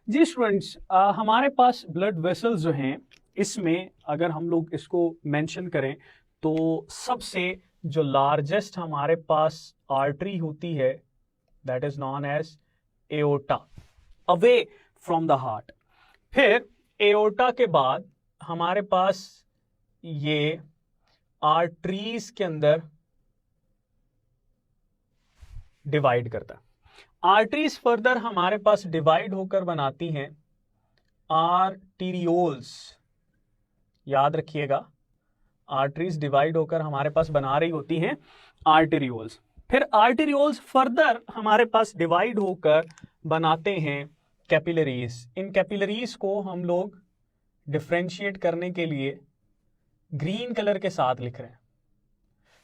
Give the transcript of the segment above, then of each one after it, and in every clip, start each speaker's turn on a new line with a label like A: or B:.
A: जी students, हमारे पास blood vessels जो हैं, इसमें अगर हम लोग इसको मेंशन करें तो सबसे जो लार्जेस्ट हमारे पास आर्टरी होती है that is known as aorta, away from the heart. फिर एओर्टा के बाद हमारे पास ये आर्टरीज के अंदर डिवाइड करता है। आर्टरीज फर्दर हमारे पास डिवाइड होकर बनाती हैं आर्टीरियोल्स। याद रखिएगा, आर्टरीज डिवाइड होकर हमारे पास बना रही होती हैं आर्टीरियोल्स। फिर आर्टीरियोल्स फर्दर हमारे पास डिवाइड होकर बनाते हैं कैपिलरीज। इन कैपिलरीज को हम लोग डिफरेंशिएट करने के लिए ग्रीन कलर के साथ लिख रहे हैं।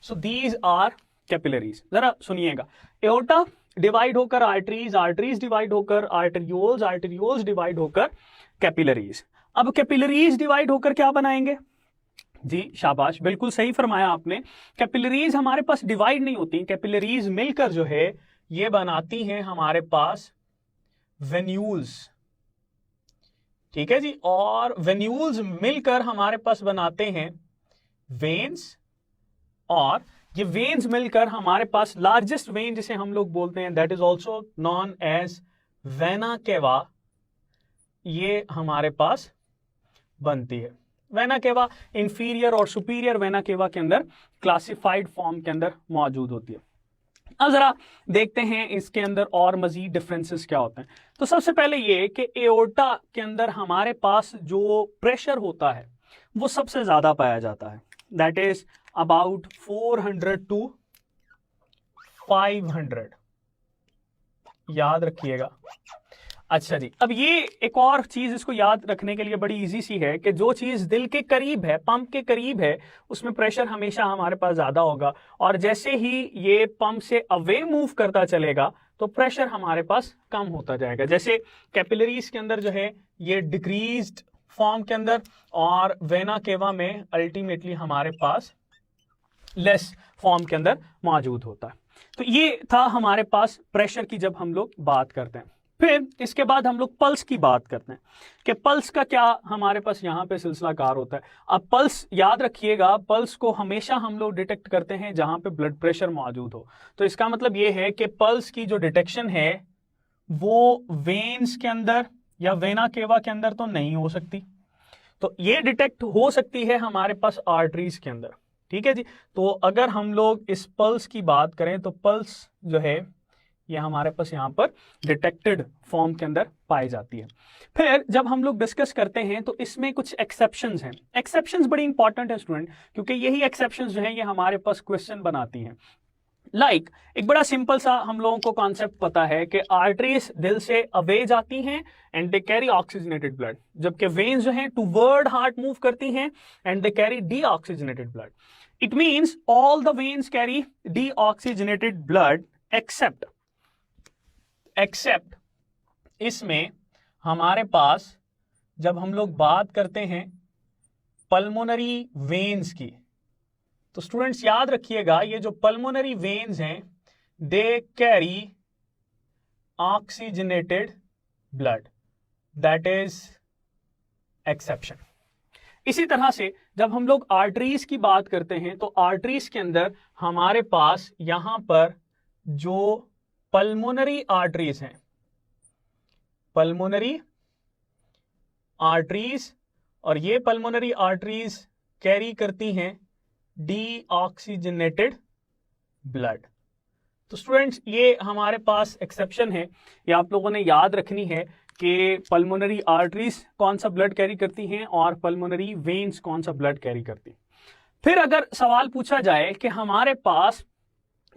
A: So these are capillaries. जरा सुनिएगा, एओर्टा डिवाइड होकर आर्टरीज, आर्टरीज डिवाइड होकर आर्टरियोल्स, आर्टरियोल्स डिवाइड होकर कैपिलरीज। अब कैपिलरीज डिवाइड होकर क्या बनाएंगे? जी शाबाश, बिल्कुल सही फरमाया आपने। कैपिलरीज हमारे पास डिवाइड नहीं होती, कैपिलरीज मिलकर जो है ये बनाती हैं हमारे पास वेन्यूल्स। ठीक है जी, और वेन्यूल्स मिलकर हमारे पास बनाते हैं वेन्स, और ये वेन्स मिलकर हमारे पास लार्जेस्ट वेन जिसे हम लोग बोलते हैं that is also known as vena cava, ये हमारे पास बनती है। वेना केवा इंफीरियर और सुपीरियर वेना केवा के अंदर क्लासिफाइड फॉर्म के अंदर मौजूद होती है। अब जरा देखते हैं इसके अंदर और मजीद डिफरेंसेस क्या होते हैं। तो सबसे पहले ये कि एओर्टा के अंदर हमारे पास जो प्रेशर होता है वो सबसे ज्यादा पाया जाता है, दैट इज अबाउट 400 to 500। याद रखिएगा। अच्छा जी, अब ये एक और चीज इसको याद रखने के लिए बड़ी इजी सी है कि जो चीज दिल के करीब है, पंप के करीब है, उसमें प्रेशर हमेशा हमारे पास ज्यादा होगा, और जैसे ही ये पंप से अवे मूव करता चलेगा तो प्रेशर हमारे पास कम होता जाएगा। जैसे कैपिलरीज के अंदर जो है ये डिक्रीज्ड फॉर्म के अंदर, और वेना केवा में अल्टीमेटली हमारे पास लेस फॉर्म के अंदर मौजूद होता है। तो ये था हमारे पास प्रेशर की जब हम लोग बात करते हैं। फिर इसके बाद हम लोग पल्स की बात करते हैं कि पल्स का क्या हमारे पास यहाँ पे सिलसिलाकार होता है। अब पल्स याद रखिएगा, पल्स को हमेशा हम लोग डिटेक्ट करते हैं जहां पे ब्लड प्रेशर मौजूद हो। तो इसका मतलब ये है कि पल्स की जो डिटेक्शन है वो वेन्स के अंदर या वेना केवा के अंदर तो नहीं हो सकती, तो ये डिटेक्ट हो सकती है हमारे पास आर्टरीज के अंदर। ठीक है जी, तो अगर हम लोग इस पल्स की बात करें तो पल्स जो है ये हमारे पास यहाँ पर डिटेक्टेड फॉर्म के अंदर पाई जाती है। फिर जब हम लोग डिस्कस करते हैं तो इसमें कुछ एक्सेप्शंस हैं। एक्सेप्शंस बड़ी इंपॉर्टेंट है स्टूडेंट, क्योंकि यही एक्सेप्शंस जो है ये हमारे पास क्वेश्चन बनाती हैं। लाइक एक बड़ा सिंपल सा हम लोगों को कॉन्सेप्ट पता है कि आर्टरीज दिल से अवे जाती हैं and they carry oxygenated blood, जबकि वेन्स जो हैं टुवर्ड हार्ट मूव करती हैं and they carry deoxygenated blood. It means all the veins carry deoxygenated blood except इसमें हमारे पास जब हम लोग बात करते हैं पल्मोनरी वेन्स की, तो स्टूडेंट्स याद रखिएगा ये जो पल्मोनरी वेन्स हैं दे carry oxygenated blood, that is exception. इसी तरह से जब हम लोग आर्टरीज की बात करते हैं तो आर्टरीज के अंदर हमारे पास यहां पर जो पल्मोनरी आर्टरीज हैं, पल्मोनरी आर्टरीज, और ये पल्मोनरी आर्टरीज कैरी करती हैं डीऑक्सीजनेटेड ब्लड। तो स्टूडेंट्स ये हमारे पास एक्सेप्शन है, ये आप लोगों ने याद रखनी है कि पल्मोनरी आर्टरीज कौन सा ब्लड कैरी करती हैं और पल्मोनरी वेन्स कौन सा ब्लड कैरी करती हैं। फिर अगर सवाल पूछा जाए कि हमारे पास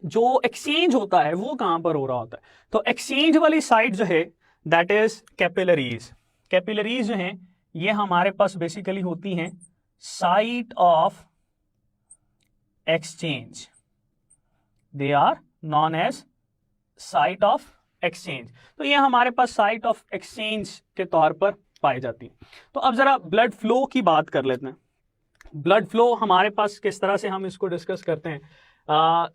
A: जो एक्सचेंज होता है वो कहां पर हो रहा होता है, तो एक्सचेंज वाली साइड जो है दैट इज कैपिलरीज। कैपिलरीज जो हैं ये हमारे पास बेसिकली होती हैं site of exchange, they are known as site of exchange. तो ये हमारे पास साइट ऑफ एक्सचेंज के तौर पर पाई जाती है। तो अब जरा ब्लड फ्लो की बात कर लेते हैं। ब्लड फ्लो हमारे पास किस तरह से हम इसको डिस्कस करते हैं।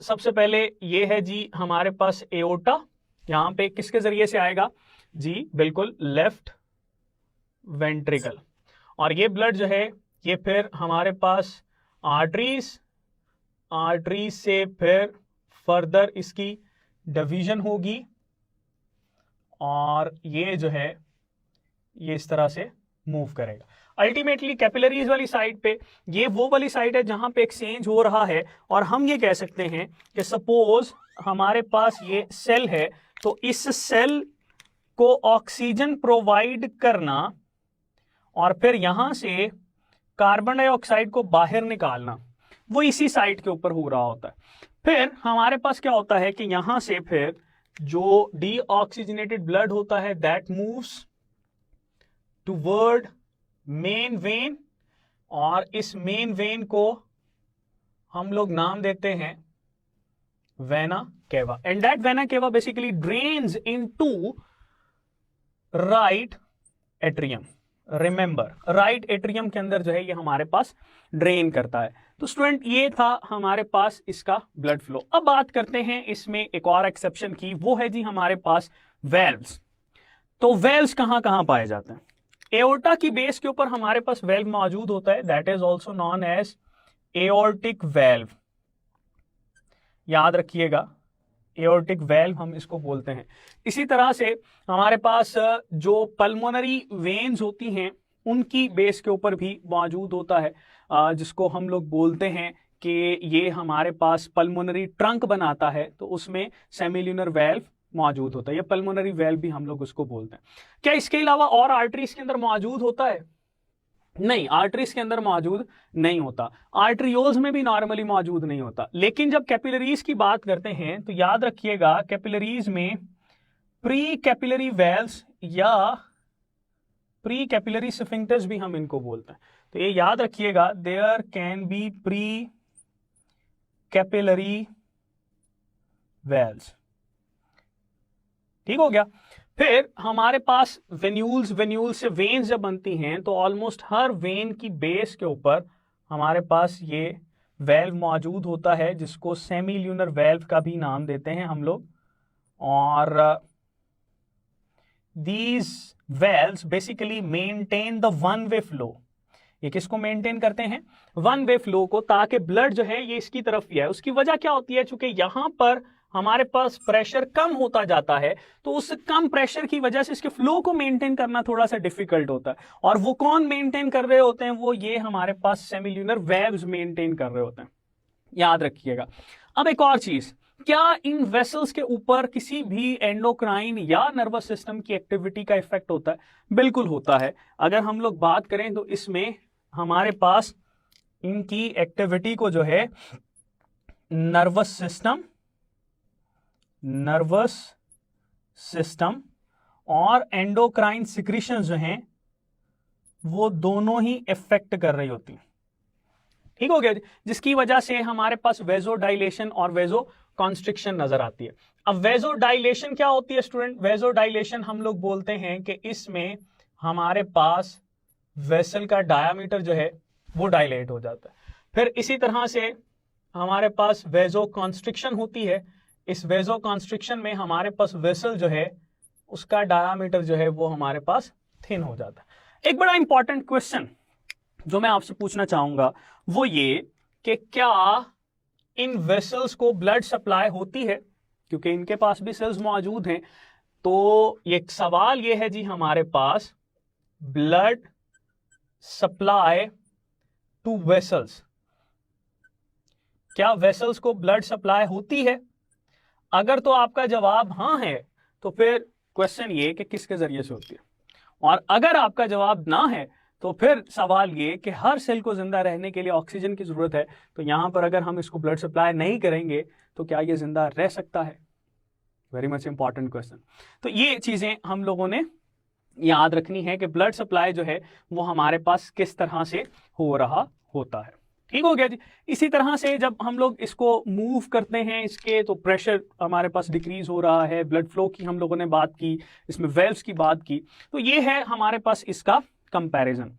A: सबसे पहले ये है जी हमारे पास एओर्टा, यहाँ पे किसके जरिए से आएगा जी, बिल्कुल लेफ्ट वेंट्रिकल। और ये ब्लड जो है ये फिर हमारे पास आर्टरीज से फिर फर्दर इसकी डिवीजन होगी और ये जो है ये इस तरह से मूव करेगा। अल्टीमेटली कैपिलरीज वाली साइड पे ये वो वाली साइड है जहां पे एक्सचेंज हो रहा है, और हम ये कह सकते हैं कि सपोज हमारे पास ये सेल है, तो इस सेल को ऑक्सीजन प्रोवाइड करना और फिर यहां से कार्बन डाइऑक्साइड को बाहर निकालना वो इसी साइड के ऊपर हो रहा होता है। फिर हमारे पास क्या होता है कि यहां से फिर जो डीऑक्सीजनेटेड ब्लड होता है that moves toward main vein, और इस मेन वेन को हम लोग नाम देते हैं vena cava, and that vena cava basically drains into right atrium. Remember, right atrium के अंदर जो है ये हमारे पास ड्रेन करता है। तो स्टूडेंट ये था हमारे पास इसका ब्लड फ्लो। अब बात करते हैं इसमें एक और एक्सेप्शन की, वो है जी हमारे पास वेल्व्स। तो वेल्व्स कहां कहां पाए जाते हैं? एओर्टा की बेस के ऊपर हमारे पास वेल्व मौजूद होता है, that is also known as aortic valve. याद रखिएगा, एओर्टिक वेल्व हम इसको बोलते हैं। इसी तरह से हमारे पास जो पल्मोनरी वेन्स होती हैं उनकी बेस के ऊपर भी मौजूद होता है, जिसको हम लोग बोलते हैं कि ये हमारे पास पल्मोनरी ट्रंक बनाता है, तो उसमें सेमिल्यूनर वेल्व मौजूद होता है। ये पल्मोनरी वेल्व भी हम लोग उसको बोलते हैं। क्या इसके अलावा और आर्टरीज के अंदर मौजूद होता है? नहीं, आर्टरीज के अंदर मौजूद नहीं होता। आर्टरियोल्स में भी नॉर्मली मौजूद नहीं होता। लेकिन जब कैपिलरीज की बात करते हैं तो याद रखिएगा कैपिलरीज में प्री कैपिलरी वेल्व्स या प्री कैपिलरी स्फिंक्टर्स भी हम इनको बोलते हैं। तो ये याद रखिएगा, there can be pre capillary valves. ठीक हो गया। फिर हमारे पास वेन्यूल्स, वेन्यूल से वेन्स जब बनती हैं तो ऑलमोस्ट हर वेन की बेस के ऊपर हमारे पास ये वेल्व मौजूद होता है, जिसको सेमील्यूनर वेल्व का भी नाम देते हैं हम लोग। और these valves basically maintain the one way flow. ये किसको मेंटेन करते हैं? वन वे फ्लो को, ताकि ब्लड जो है ये इसकी तरफ ही है। उसकी वजह क्या होती है? चूंकि यहां पर हमारे पास प्रेशर कम होता जाता है, तो उस कम प्रेशर की वजह से इसके फ्लो को मेंटेन करना थोड़ा सा डिफिकल्ट होता है। और वो कौन मेंटेन कर रहे होते हैं? वो ये हमारे पास सेमिल्यूनर वेव्स मेंटेन कर रहे होते हैं। याद रखिएगा। अब एक और चीज, क्या इन वेसल्स के ऊपर किसी भी एंडोक्राइन या नर्वस सिस्टम की एक्टिविटी का इफेक्ट होता है? बिल्कुल होता है। अगर हम लोग बात करें तो इसमें हमारे पास इनकी एक्टिविटी को जो है नर्वस सिस्टम और एंडोक्राइन सिक्रीशन जो हैं वो दोनों ही इफेक्ट कर रही होती हैं। ठीक हो गया, जिसकी वजह से हमारे पास वेजोडाइलेशन और वेजो कॉन्स्ट्रिक्शन नजर आती है। अब वेजोडाइलेशन क्या होती है स्टूडेंट? वेजोडाइलेशन हम लोग बोलते हैं कि इसमें हमारे पास वेसल का डायामीटर जो है वो डायलेट हो जाता है। फिर इसी तरह से हमारे पास वेजो कॉन्स्ट्रिक्शन होती है। इस वेजो कॉन्स्ट्रिक्शन में हमारे पास वेसल जो है उसका डायामीटर जो है वो हमारे पास थिन हो जाता है। एक बड़ा इंपॉर्टेंट क्वेश्चन जो मैं आपसे पूछना चाहूंगा वो ये कि क्या इन वेसल्स को ब्लड सप्लाई होती है? क्योंकि इनके पास भी सेल्स मौजूद हैं। तो ये सवाल ये है जी हमारे पास, ब्लड सप्लाई टू वेसल्स, क्या वेसल्स को ब्लड सप्लाई होती है? अगर तो आपका जवाब हाँ है तो फिर क्वेश्चन ये कि किसके जरिए से होती है, और अगर आपका जवाब ना है तो फिर सवाल ये कि हर सेल को जिंदा रहने के लिए ऑक्सीजन की जरूरत है, तो यहां पर अगर हम इसको ब्लड सप्लाई नहीं करेंगे तो क्या ये जिंदा रह सकता है? Very much important question. तो ये चीजें हम लोगों ने याद रखनी है कि ब्लड सप्लाई जो है वो हमारे पास किस तरह से हो रहा होता है। ठीक हो गया जी। इसी तरह से जब हम लोग इसको मूव करते हैं इसके, तो प्रेशर हमारे पास डिक्रीज हो रहा है। ब्लड फ्लो की हम लोगों ने बात की, इसमें वेल्व्स की बात की, तो ये है हमारे पास इसका कंपैरिजन।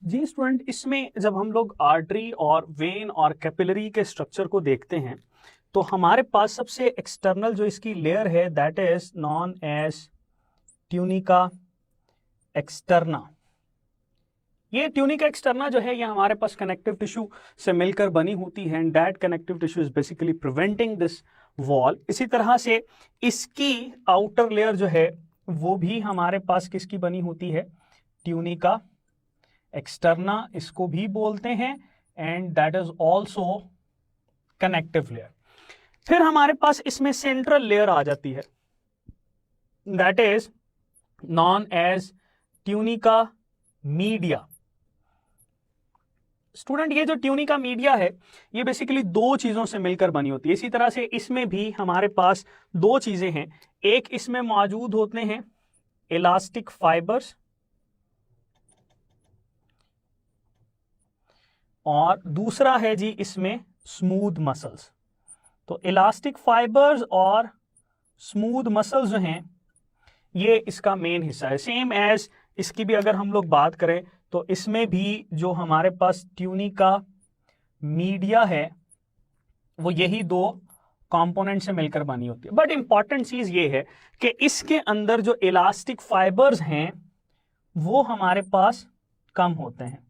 A: जी स्टूडेंट, इसमें जब हम लोग आर्टरी और वेन और कैपिलरी के स्ट्रक्चर को देखते हैं तो हमारे पास सबसे एक्सटर्नल जो इसकी लेयर है that is known as tunica externa. ये ट्यूनिका एक्सटर्ना जो है ये हमारे पास कनेक्टिव टिश्यू से मिलकर बनी होती है, and that connective tissue is basically preventing this wall. इसी तरह से इसकी आउटर लेयर जो है वो भी हमारे पास किसकी बनी होती है, ट्यूनिका एक्सटर्ना इसको भी बोलते हैं, and that is also connective layer. फिर हमारे पास इसमें सेंट्रल लेयर आ जाती है, that is known as tunica media. Student ये जो ट्यूनिका मीडिया है ये बेसिकली दो चीजों से मिलकर बनी होती है। इसी तरह से इसमें भी हमारे पास दो चीजें हैं, एक इसमें मौजूद होते हैं इलास्टिक फाइबर्स और दूसरा है जी इसमें स्मूथ मसल्स। तो इलास्टिक फाइबर्स और स्मूथ मसल्स जो हैं ये इसका मेन हिस्सा है। सेम एज इसकी भी अगर हम लोग बात करें तो इसमें भी जो हमारे पास ट्यूनिका मीडिया है वो यही दो कंपोनेंट से मिलकर बनी होती है। बट इंपॉर्टेंट चीज ये है कि इसके अंदर जो इलास्टिक फाइबर्स हैं वो हमारे पास कम होते हैं।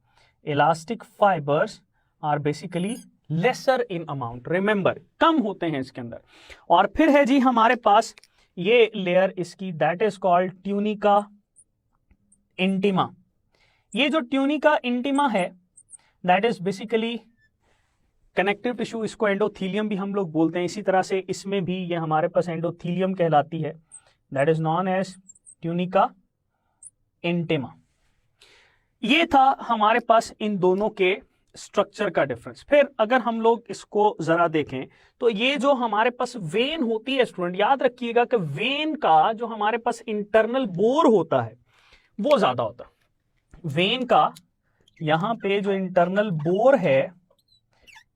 A: Elastic fibres are basically lesser in amount, remember कम होते हैं इसके अंदर। और फिर है जी हमारे पास ये लेयर इसकी, that is called tunica intima. ये जो ट्यूनिका इंटिमा है that is basically connective tissue, इसको एंडोथीलियम भी हम लोग बोलते हैं। इसी तरह से इसमें भी ये हमारे पास एंडोथीलियम कहलाती है, that is known as tunica intima. ये था हमारे पास इन दोनों के स्ट्रक्चर का डिफरेंस। फिर अगर हम लोग इसको जरा देखें तो ये जो हमारे पास वेन होती है स्टूडेंट, याद रखिएगा कि वेन का जो हमारे पास इंटरनल बोर होता है वो ज्यादा होता है। वेन का यहां पे जो इंटरनल बोर है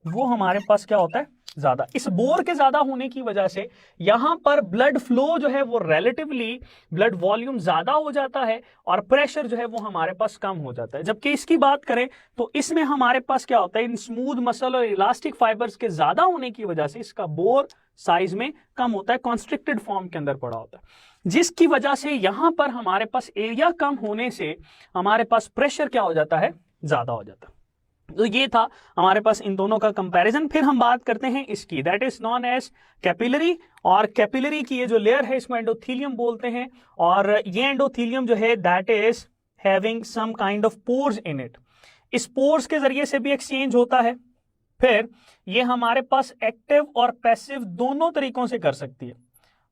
A: वो हमारे पास क्या होता है, ज्यादा। इस बोर के ज्यादा होने की वजह से यहां पर ब्लड फ्लो जो है वो रिलेटिवली ब्लड वॉल्यूम ज्यादा हो जाता है और प्रेशर जो है वो हमारे पास कम हो जाता है। जबकि इसकी बात करें तो इसमें हमारे पास क्या होता है, इन स्मूथ मसल और इलास्टिक फाइबर्स के ज्यादा होने की वजह से इसका बोर साइज में कम होता है, कॉन्स्ट्रिक्टेड फॉर्म के अंदर पड़ा होता है, जिसकी वजह से यहां पर हमारे पास एरिया कम होने से हमारे पास प्रेशर क्या हो जाता है, ज्यादा हो जाता है। तो ये था हमारे पास इन दोनों का कंपैरिजन। फिर हम बात करते हैं इसकी, that is known as capillary. और कैपिलरी की ये जो लेयर है इसको एंडोथीलियम बोलते हैं, और ये एंडोथीलियम जो है that is having some kind of pores in it. इस पोर्स के जरिए से भी एक्सचेंज होता है। फिर ये हमारे पास एक्टिव और पैसिव दोनों तरीकों से कर सकती है।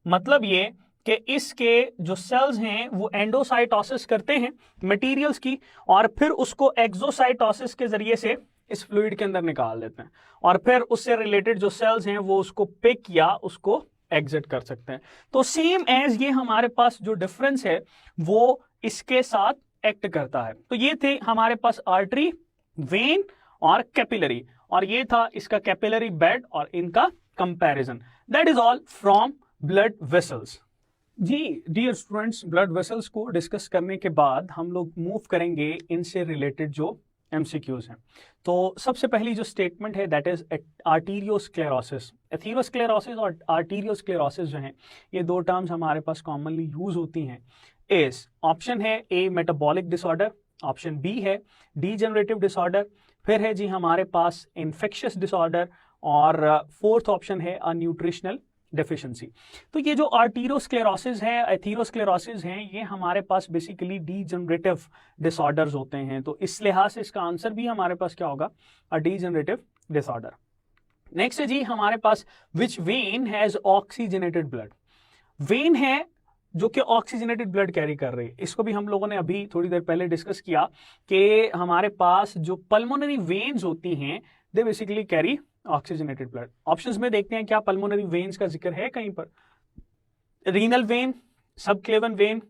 A: मतलब ये कि इसके जो सेल्स हैं वो एंडोसाइटोसिस करते हैं मटेरियल्स की, और फिर उसको एक्सोसाइटोसिस के जरिए से इस फ्लूइड के अंदर निकाल देते हैं, और फिर उससे रिलेटेड जो सेल्स हैं वो उसको पिक या उसको एग्जिट कर सकते हैं। तो सेम एज ये हमारे पास जो डिफरेंस है वो इसके साथ एक्ट करता है। तो ये थे हमारे पास आर्टरी, वेन और कैपिलरी, और ये था इसका कैपिलरी बेड और इनका comparison. That is all from blood vessels. जी डियर स्टूडेंट्स, ब्लड वेसल्स को डिस्कस करने के बाद हम लोग मूव करेंगे इनसे रिलेटेड जो एमसीक्यूज हैं। तो सबसे पहली जो स्टेटमेंट है दैट इज आर्टीरियोस्क्लेरोसिस। एथेरोस्क्लेरोसिस और आर्टीरियोस्क्लेरोसिस जो हैं ये दो टर्म्स हमारे पास कॉमनली यूज होती हैं। इज ऑप्शन है ए मेटाबॉलिक डिसऑर्डर, ऑप्शन बी है डीजेनरेटिव डिसऑर्डर, फिर है जी हमारे पास इन्फेक्शियस डिसऑर्डर, और फोर्थ ऑप्शन है अ न्यूट्रिशनल डेफिशिएंसी। तो ये जो आर्टीरियोस्क्लेरोसिस है, एथेरोस्क्लेरोसिस हैं, ये हमारे पास बेसिकली डीजनरेटिव डिसऑर्डर्स होते हैं। तो इस लिहाज से इसका आंसर भी हमारे पास क्या होगा, अ डीजनरेटिव डिसऑर्डर। नेक्स्ट है जी हमारे पास which vein has oxygenated blood. Vein है जो कि ऑक्सीजनेटेड ब्लड कैरी कर रही है। इसको भी हम लोगों ने अभी थोड़ी देर पहले डिस्कस किया कि हमारे पास जो पल्मोनरी वेन्स होती हैं they basically carry oxygenated blood. Options में देखते हैं क्या पल्मोनरी वेन्स का जिक्र है कहीं पर। Renal vein, subclavian vein,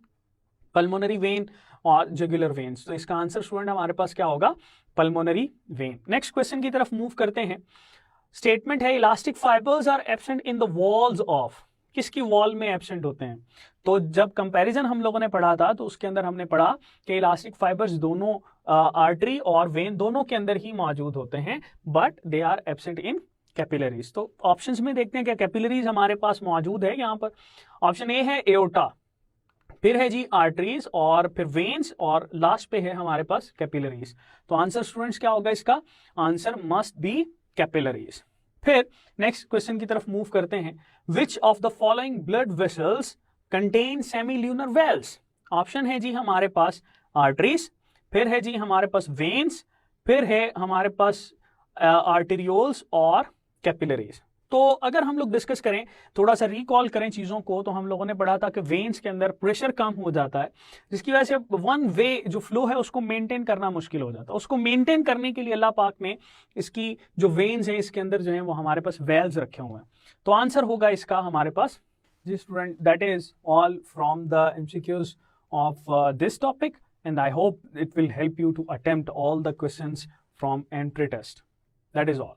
A: pulmonary vein और जुगुलर वेन्स। तो इसका आंसर स्टूडेंट हमारे पास क्या होगा, पल्मोनरी वेन। नेक्स्ट क्वेश्चन की तरफ मूव करते हैं। स्टेटमेंट है elastic fibres are absent in the walls of. किसकी वॉल में एब्सेंट होते हैं? तो जब कंपैरिजन हम लोगों ने पढ़ा था तो उसके अंदर हमने पढ़ा कि इलास्टिक फाइबर्स दोनों आर्टरी और वेन दोनों के अंदर ही मौजूद होते हैं, but they are absent in capillaries. तो ऑप्शंस में देखते हैं क्या कैपिलरीज हमारे पास मौजूद है यहाँ पर। ऑप्शन ए है एओर्टा, फिर है जी आर्टरीज, और फिर वेन्स, और लास्ट पे है हमारे पास कैपिलरीज। तो आंसर स्टूडेंट्स क्या होगा इसका? Answer must be capillaries. फिर नेक्स्ट क्वेश्चन की तरफ मूव करते हैं। Which of the following blood vessels contain semilunar valves? Option है जी हमारे पास आर्टरीज, फिर है जी हमारे पास वेन्स, फिर है हमारे पास आर्टेरियोल्स और कैपिलरीज। तो अगर हम लोग डिस्कस करें, थोड़ा सा रिकॉल करें चीजों को, तो हम लोगों ने पढ़ा था कि वेन्स के अंदर प्रेशर कम हो जाता है, जिसकी वजह से वन वे जो फ्लो है उसको मेंटेन करना मुश्किल हो जाता है। उसको मेंटेन करने के लिए अल्लाह पाक ने इसकी जो वेन्स है इसके अंदर जो है वो हमारे पास वेल्स रखे हुए हैं। तो आंसर होगा इसका हमारे पास जी student, that is all from the MCQs of this topic, and I hope it will help you to attempt all the questions from entry test. That is all.